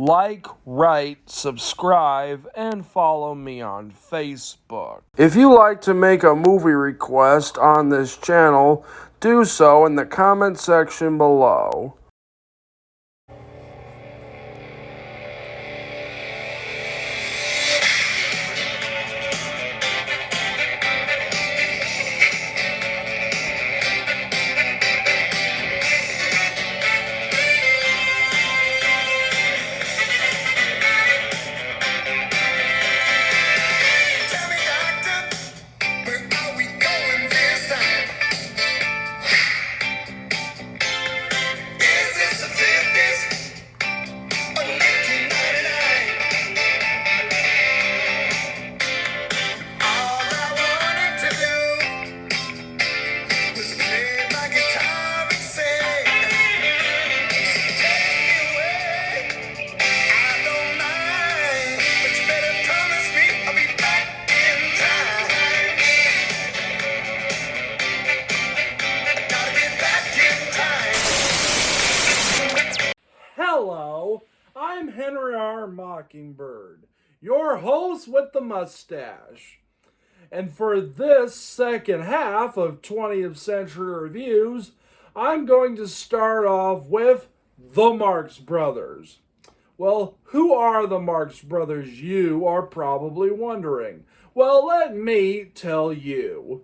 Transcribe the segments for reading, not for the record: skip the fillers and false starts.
Like, write, subscribe, and follow me on Facebook. If you like to make a movie request on this channel, do so in the comment section below. Hello, I'm Henry R. Mockingbird, your host with the mustache. And for this second half of 20th Century Reviews, I'm going to start off with the Marx Brothers. Well, who are the Marx Brothers, you are probably wondering? Well, let me tell you.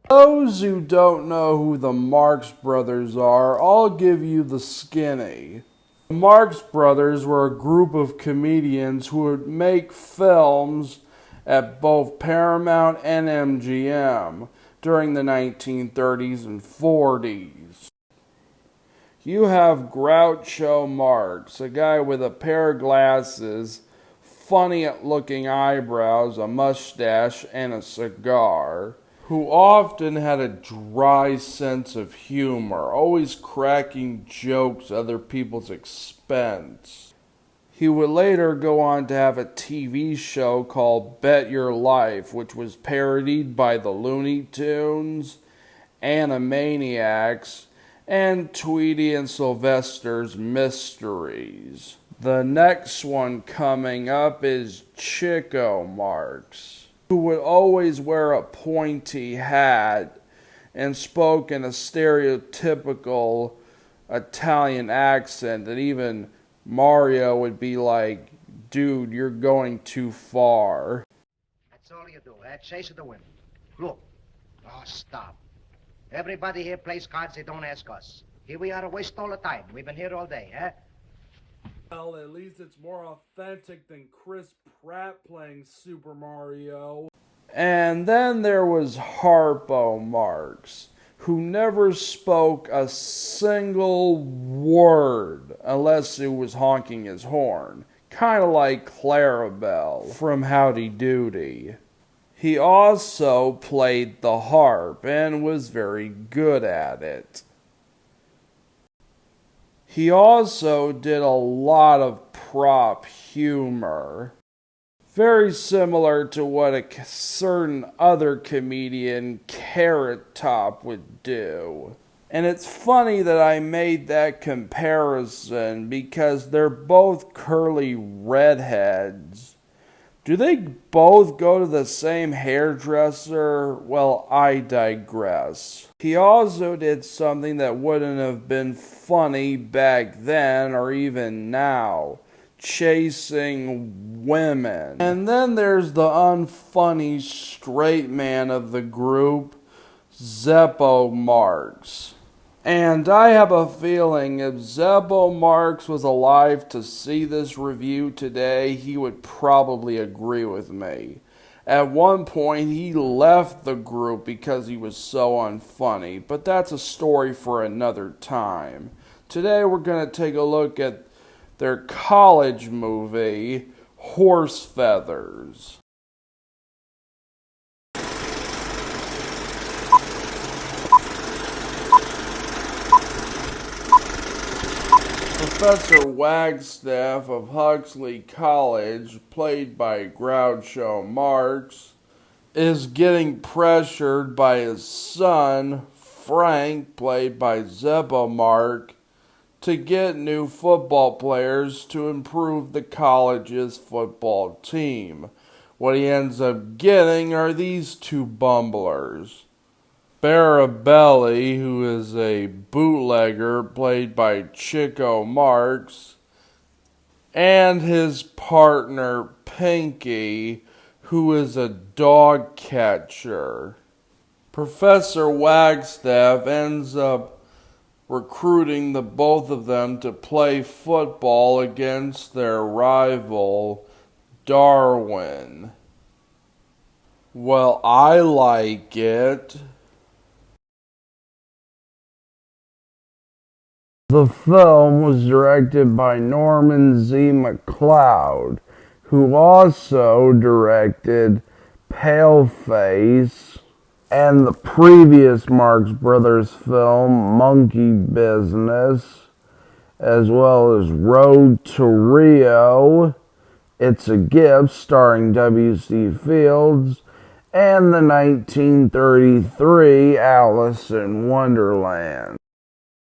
Those who don't know who the Marx Brothers are, I'll give you the skinny. The Marx Brothers were a group of comedians who would make films at both Paramount and MGM during the 1930s and 40s. You have Groucho Marx, a guy with a pair of glasses, funny-looking eyebrows, a mustache, and a cigar, who often had a dry sense of humor, always cracking jokes at other people's expense. He would later go on to have a TV show called Bet Your Life, which was parodied by the Looney Tunes, Animaniacs, and Tweety and Sylvester's Mysteries. The next one coming up is Chico Marx, who would always wear a pointy hat and spoke in a stereotypical Italian accent that even Mario would be like, dude, you're going too far. That's all you do, eh? Chase the wind. Look. Oh, stop. Everybody here plays cards, they don't ask us. Here we are to waste all the time. We've been here all day, eh? Well, at least it's more authentic than Chris Pratt playing Super Mario. And then there was Harpo Marx, who never spoke a single word unless it was honking his horn. Kind of like Clarabelle from Howdy Doody. He also played the harp and was very good at it. He also did a lot of prop humor, very similar to what a certain other comedian, Carrot Top, would do. And it's funny that I made that comparison because they're both curly redheads. Do they both go to the same hairdresser? Well, I digress. He also did something that wouldn't have been funny back then or even now. Chasing women. And then there's the unfunny straight man of the group, Zeppo Marx. And I have a feeling if Zeppo Marx was alive to see this review today, he would probably agree with me. At one point, he left the group because he was so unfunny, but that's a story for another time. Today, we're going to take a look at their college movie, Horse Feathers. Professor Wagstaff of Huxley College, played by Groucho Marx, is getting pressured by his son, Frank, played by Zeppo Marx, to get new football players to improve the college's football team. What he ends up getting are these two bumblers. Barabelli, who is a bootlegger played by Chico Marx, and his partner Pinky, who is a dog catcher. Professor Wagstaff ends up recruiting the both of them to play football against their rival, Darwin. Well, I like it. The film was directed by Norman Z. MacLeod, who also directed Paleface and the previous Marx Brothers film, Monkey Business, as well as Road to Rio, It's a Gift, starring W.C. Fields, and the 1933 Alice in Wonderland.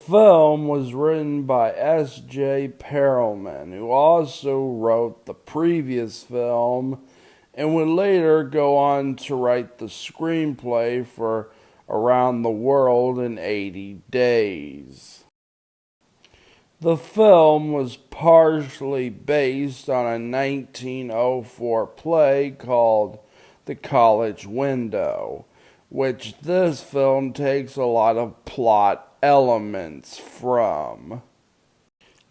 The film was written by S.J. Perelman, who also wrote the previous film and would later go on to write the screenplay for Around the World in 80 Days. The film was partially based on a 1904 play called The College Window, which this film takes a lot of plot elements from.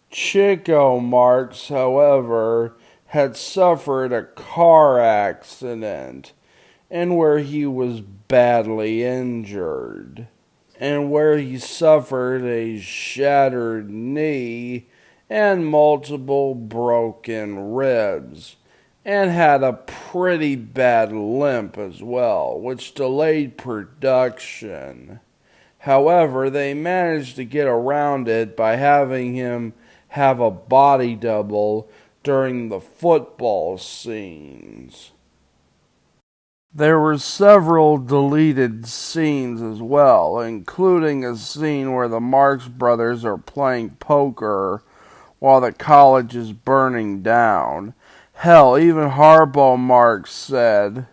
Chico Marx, however, had suffered a car accident and where he was badly injured, and where he suffered a shattered knee and multiple broken ribs, and had a pretty bad limp as well, which delayed production. However, they managed to get around it by having him have a body double during the football scenes. There were several deleted scenes as well, including a scene where the Marx Brothers are playing poker while the college is burning down. Hell, even Harpo Marx said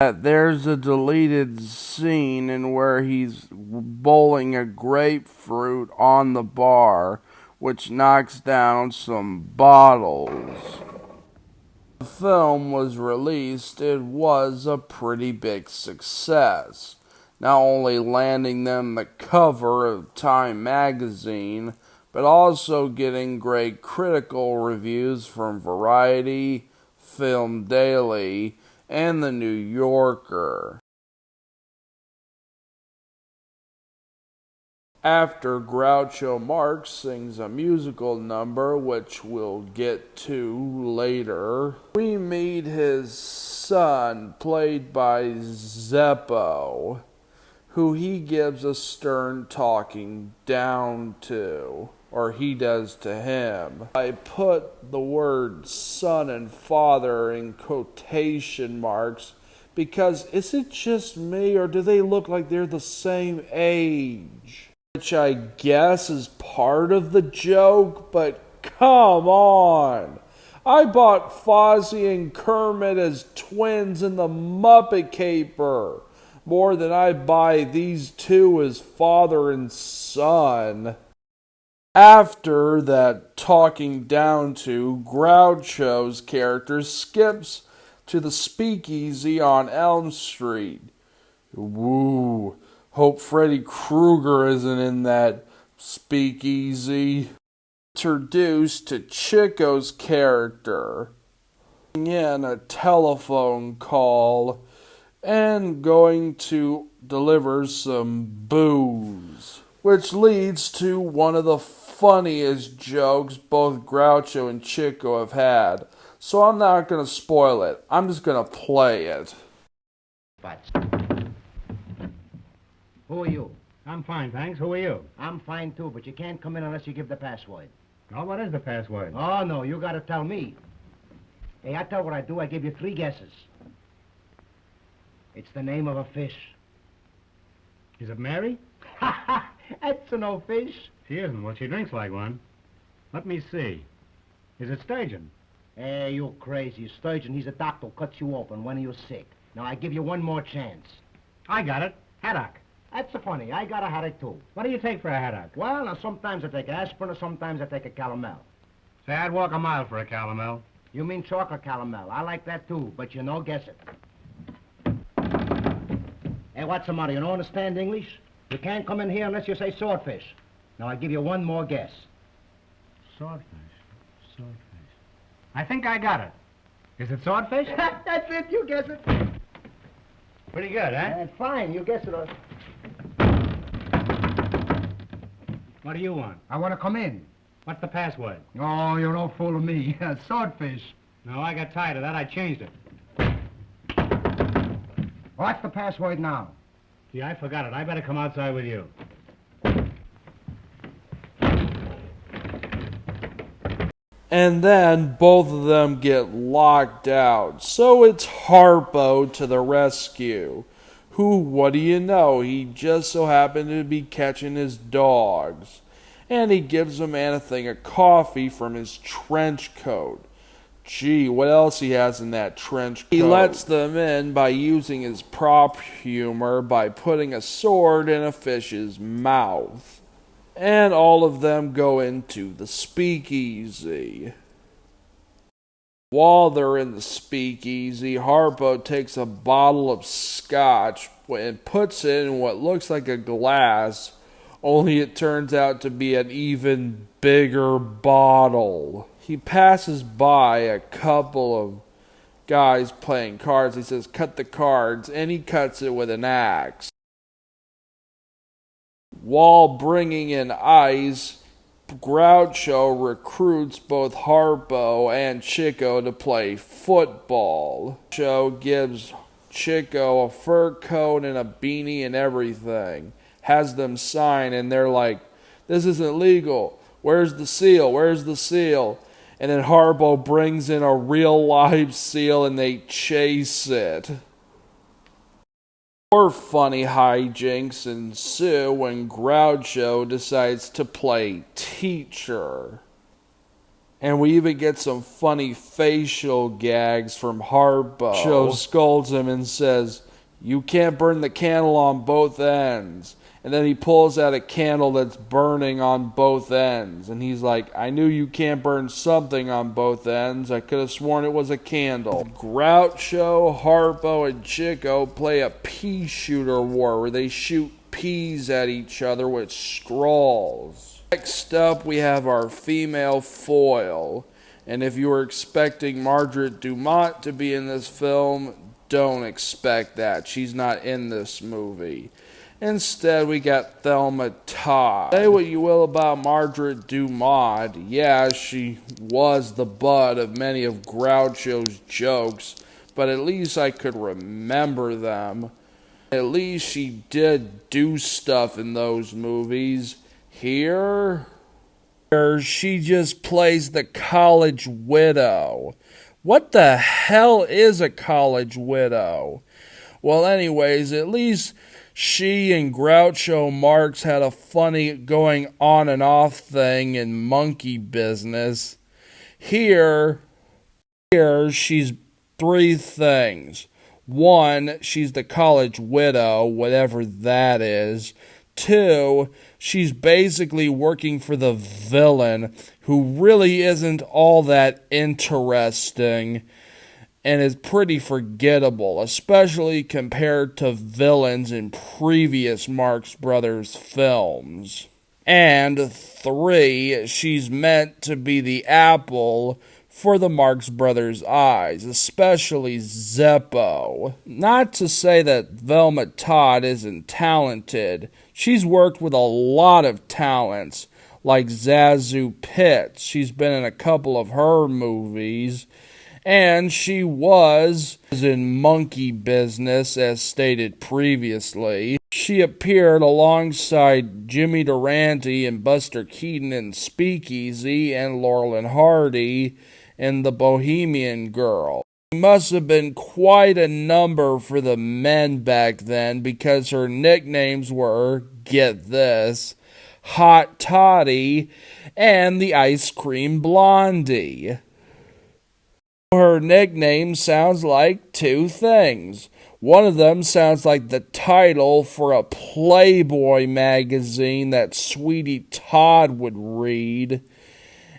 that there's a deleted scene in where he's bowling a grapefruit on the bar, which knocks down some bottles. The film was released, it was a pretty big success, not only landing them the cover of Time magazine, but also getting great critical reviews from Variety, Film Daily, and The New Yorker. After Groucho Marx sings a musical number, which we'll get to later, we meet his son, played by Zeppo, who he gives a stern talking down to, or he does to him. I put the word son and father in quotation marks because is it just me, or do they look like they're the same age? Which I guess is part of the joke, but come on! I bought Fozzie and Kermit as twins in the Muppet Caper more than I buy these two as father and son. After that talking down to, Groucho's character skips to the speakeasy on Elm Street. Woo! Hope Freddy Krueger isn't in that speakeasy. Introduced to Chico's character in a telephone call and going to deliver some booze, which leads to one of the funniest jokes both Groucho and Chico have had. So I'm not going to spoil it. I'm just going to play it. But who are you? I'm fine, thanks. Who are you? I'm fine too, but you can't come in unless you give the password. Oh, what is the password? Oh, no, you gotta tell me. Hey, I tell what I do, I give you 3 guesses. It's the name of a fish. Is it Mary? That's no fish. She isn't. Well, she drinks like one. Let me see. Is it Sturgeon? Hey, you crazy. Sturgeon, he's a doctor who cuts you open when you're sick. Now, I give you one more chance. I got it. Haddock. That's so funny. I got a headache, too. What do you take for a haddock? Well, now, sometimes I take aspirin, or sometimes I take a calomel. Say, I'd walk a mile for a calomel. You mean chocolate calomel. I like that, too, but you know, guess it. Hey, what's the matter? You don't understand English? You can't come in here unless you say swordfish. Now, I give you one more guess. Swordfish. Swordfish. I think I got it. Is it swordfish? That's it. You guess it. Pretty good, huh? Fine. You guess it. What do you want? I want to come in. What's the password? Oh, you're no fool of me. Swordfish. No, I got tired of that. I changed it. What's the password now? Gee, I forgot it. I better come outside with you. And then both of them get locked out. So it's Harpo to the rescue. Who, what do you know, he just so happened to be catching his dogs. And he gives the man a thing of coffee from his trench coat. Gee, what else he has in that trench coat? He lets them in by using his prop humor by putting a sword in a fish's mouth. And all of them go into the speakeasy. While they're in the speakeasy, Harpo takes a bottle of scotch and puts it in what looks like a glass, only it turns out to be an even bigger bottle. He passes by a couple of guys playing cards. He says, "Cut the cards," and he cuts it with an axe. While bringing in ice, Groucho recruits both Harpo and Chico to play football. Groucho gives Chico a fur coat and a beanie and everything. Has them sign, and they're like, "This isn't legal. Where's the seal? Where's the seal?" And then Harpo brings in a real live seal and they chase it. More funny hijinks ensue when Groucho decides to play teacher. And we even get some funny facial gags from Harpo. Groucho scolds him and says, "You can't burn the candle on both ends." And then he pulls out a candle that's burning on both ends. And he's like, "I knew you can't burn something on both ends. I could have sworn it was a candle." Groucho, Harpo, and Chico play a pea shooter war where they shoot peas at each other with straws. Next up, we have our female foil. And if you were expecting Margaret Dumont to be in this film, don't expect that. She's not in this movie. Instead, we got Thelma Todd. Say what you will about Margaret Dumont. Yeah, she was the butt of many of Groucho's jokes, but at least I could remember them. At least she did do stuff in those movies. Here, she just plays the college widow. What the hell is a college widow? Well, anyways, at least she and Groucho Marx had a funny going on and off thing in Monkey Business. Here she's three things. One, she's the college widow, whatever that is. Two, she's basically working for the villain, who really isn't all that interesting and is pretty forgettable, especially compared to villains in previous Marx Brothers films. And three, she's meant to be the apple for the Marx Brothers' eyes, especially Zeppo. Not to say that Velma Todd isn't talented. She's worked with a lot of talents, like Zazu Pitts. She's been in a couple of her movies. And she was in Monkey Business, as stated previously. She appeared alongside Jimmy Durante and Buster Keaton in Speakeasy and Laurel and Hardy in The Bohemian Girl. She must have been quite a number for the men back then because her nicknames were, get this, Hot Toddy, and the Ice Cream Blondie. Her nickname sounds like two things. One of them sounds like the title for a Playboy magazine that Sweetie Todd would read.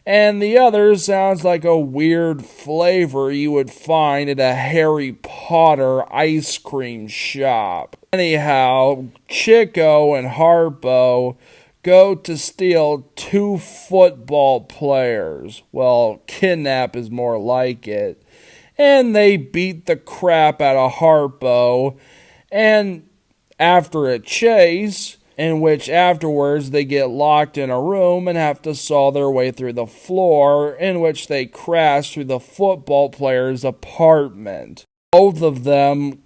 And the other sounds like a weird flavor you would find at a Harry Potter ice cream shop. Anyhow, Chico and Harpo go to steal two football players. Well, kidnap is more like it. And they beat the crap out of Harpo. And after a chase, in which afterwards they get locked in a room and have to saw their way through the floor, in which they crash through the football player's apartment. Both of them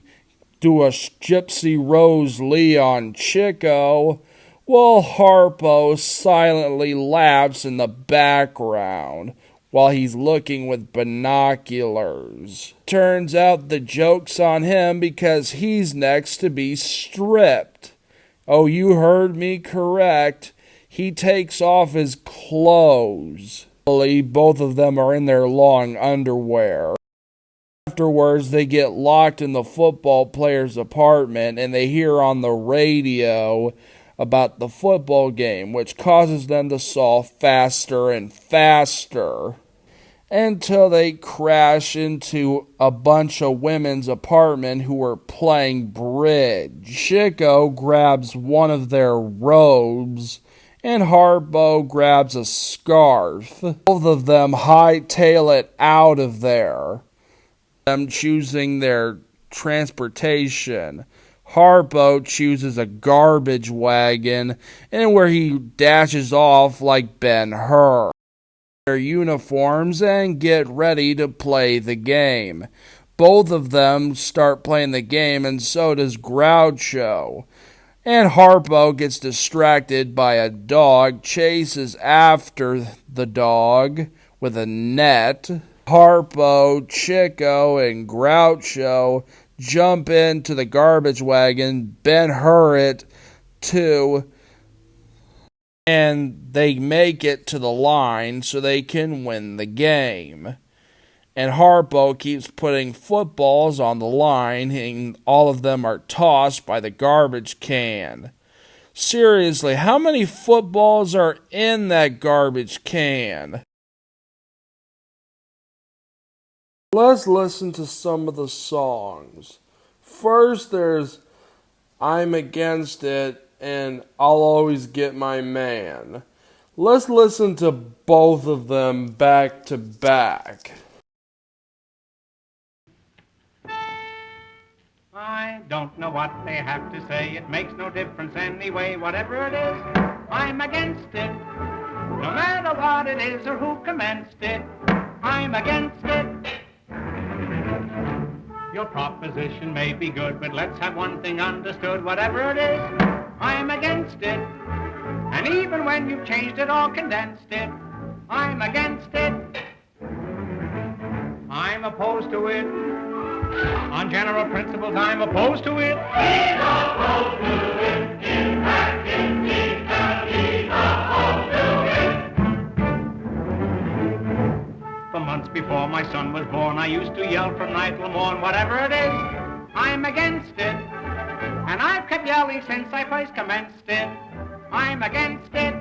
do a Gypsy Rose Lee on Chico, while Harpo silently laughs in the background while he's looking with binoculars. Turns out the joke's on him because he's next to be stripped. Oh, you heard me correct. He takes off his clothes. Both of them are in their long underwear. Afterwards, they get locked in the football player's apartment and they hear on the radio about the football game, which causes them to solve faster and faster until they crash into a bunch of women's apartment who are playing bridge. Chico grabs one of their robes and Harpo grabs a scarf. Both of them hightail it out of there, them choosing their transportation. Harpo chooses a garbage wagon, and where he dashes off like Ben-Hur. Their uniforms and get ready to play the game. Both of them start playing the game, and so does Groucho. And Harpo gets distracted by a dog, chases after the dog with a net. Harpo, Chico, and Groucho jump into the garbage wagon, Ben-Hur it too, and they make it to the line so they can win the game. And Harpo keeps putting footballs on the line, and all of them are tossed by the garbage can. Seriously, how many footballs are in that garbage can? Let's listen to some of the songs. First, there's I'm Against It and I'll Always Get My Man. Let's listen to both of them back to back. I don't know what they have to say. It makes no difference anyway. Whatever it is, I'm against it. No matter what it is or who commenced it, I'm against it. Your proposition may be good, but let's have one thing understood. Whatever it is, I'm against it. And even when you've changed it or condensed it, I'm against it. I'm opposed to it. On general principles, I'm opposed to it. He's opposed to it. In fact, indeed, he's opposed to it. For months before my son was born, I used to yell from night till morn, whatever it is, I'm against it. And I've kept yelling since I first commenced it. I'm against it.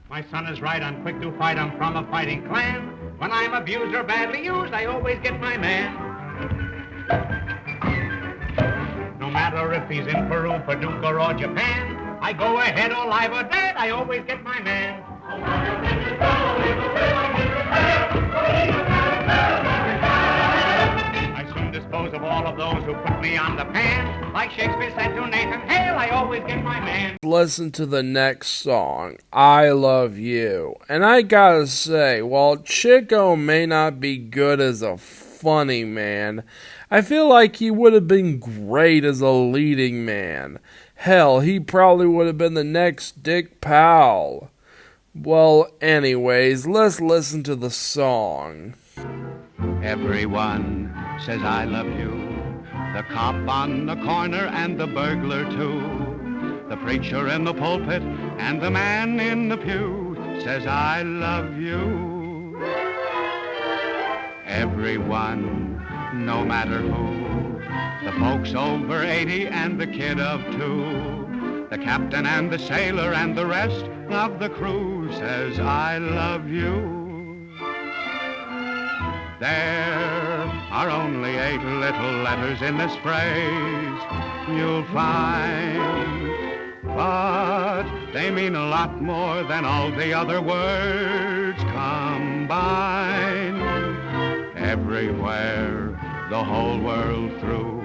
My son is right, I'm quick to fight, I'm from a fighting clan. When I'm abused or badly used, I always get my man. No matter if he's in Peru, Paducah, or Japan, I go ahead or live or dead, I always get my man. I soon dispose of all of those who put me on the pan. Like Shakespeare said to Nathan Hale, I always get my man. Listen to the next song, I Love You. And I gotta say, while Chico may not be good as a funny man, I feel like he would have been great as a leading man. Hell, he probably would have been the next Dick Powell. Well, anyways, let's listen to the song. Everyone says I love you. The cop on the corner and the burglar too. The preacher in the pulpit and the man in the pew says, I love you. Everyone, no matter who. The folks over 80 and the kid of 2. The captain and the sailor and the rest of the crew says, I love you. There are only 8 little letters in this phrase you'll find, but they mean a lot more than all the other words combined. Everywhere, the whole world through,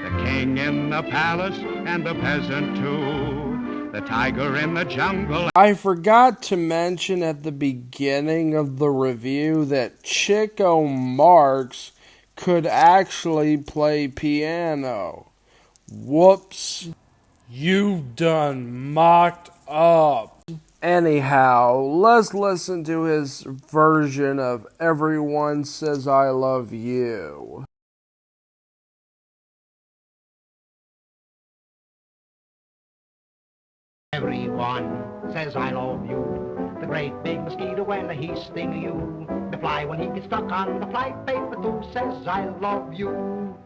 the king in the palace and the peasant too. The tiger in the jungle. I forgot to mention at the beginning of the review that Chico Marx could actually play piano. Whoops. You done mocked up. Anyhow, let's listen to his version of Everyone Says I Love You. Everyone says I love you. The great big mosquito when he stings you. The fly when he gets stuck on the fly paper too says I love you.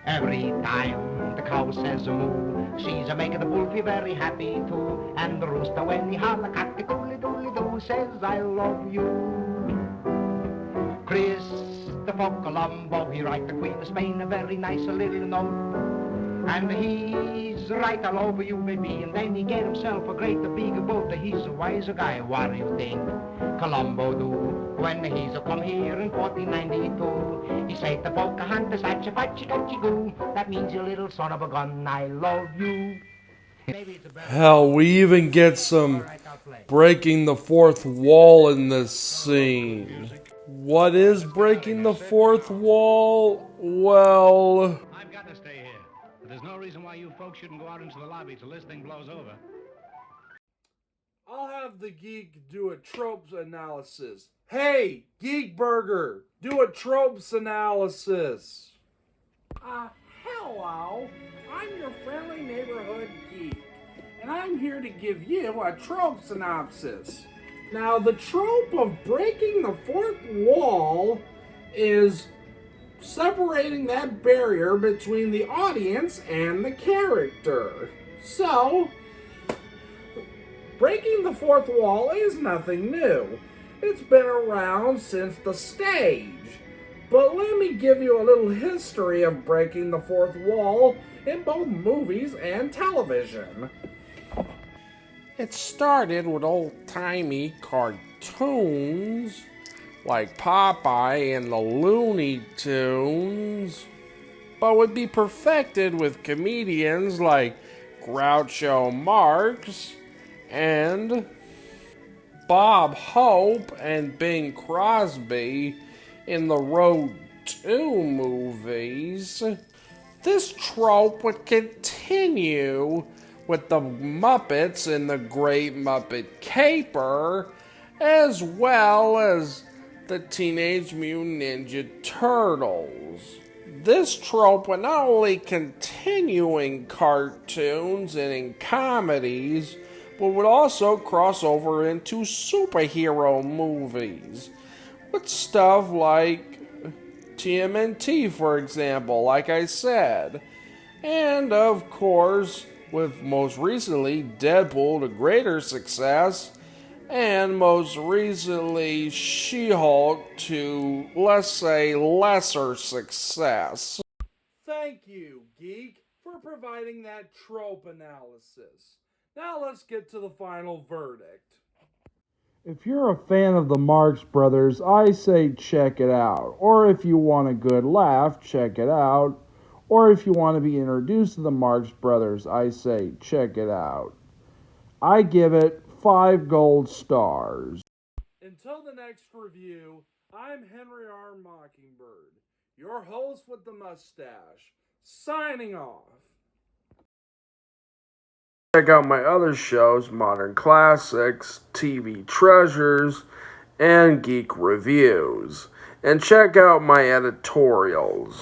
Every time the cow says moo, she's a making the bull feel very happy too. And the rooster when he holler cock-a-doodly-doodly-doo says I love you. Christopher Colombo, he write the Queen of Spain a very nice little note. And he's right all over you, baby, and then he get himself a great big boat. He's a wiser guy, what do you think Colombo do? When he's come here in 1492, he said to Pocahontas, hatcha-fatcha-catchy-goo. That means, you little son of a gun, I love you. Hell, we even get some breaking the fourth wall in this scene. What is breaking the fourth wall? Well, I've got to stay here. But there's no reason why you folks shouldn't go out into the lobby till this thing blows over. I'll have the geek do a tropes analysis. Hey, Geek Burger, do a tropes analysis. Hello, I'm your friendly neighborhood geek, and I'm here to give you a trope synopsis. Now, the trope of breaking the fourth wall is separating that barrier between the audience and the character. So, breaking the fourth wall is nothing new. It's been around since the stage. But let me give you a little history of breaking the fourth wall in both movies and television. It started with old-timey cartoons like Popeye and the Looney Tunes, but would be perfected with comedians like Groucho Marx and Bob Hope and Bing Crosby in the Road 2 movies. This trope would continue with the Muppets in the Great Muppet Caper, as well as the Teenage Mutant Ninja Turtles. This trope would not only continue in cartoons and in comedies, but would also cross over into superhero movies, with stuff like TMNT, for example, like I said, and of course, with most recently Deadpool to greater success, and most recently She-Hulk to, let's say, lesser success. Thank you, Geek, for providing that trope analysis. Now let's get to the final verdict. If you're a fan of the Marx Brothers, I say check it out. Or if you want a good laugh, check it out. Or if you want to be introduced to the Marx Brothers, I say check it out. I give it 5 gold stars. Until the next review, I'm Henry R. Mockingbird, your host with the mustache, signing off. Check out my other shows, Modern Classics, TV Treasures, and Geek Reviews. And check out my editorials.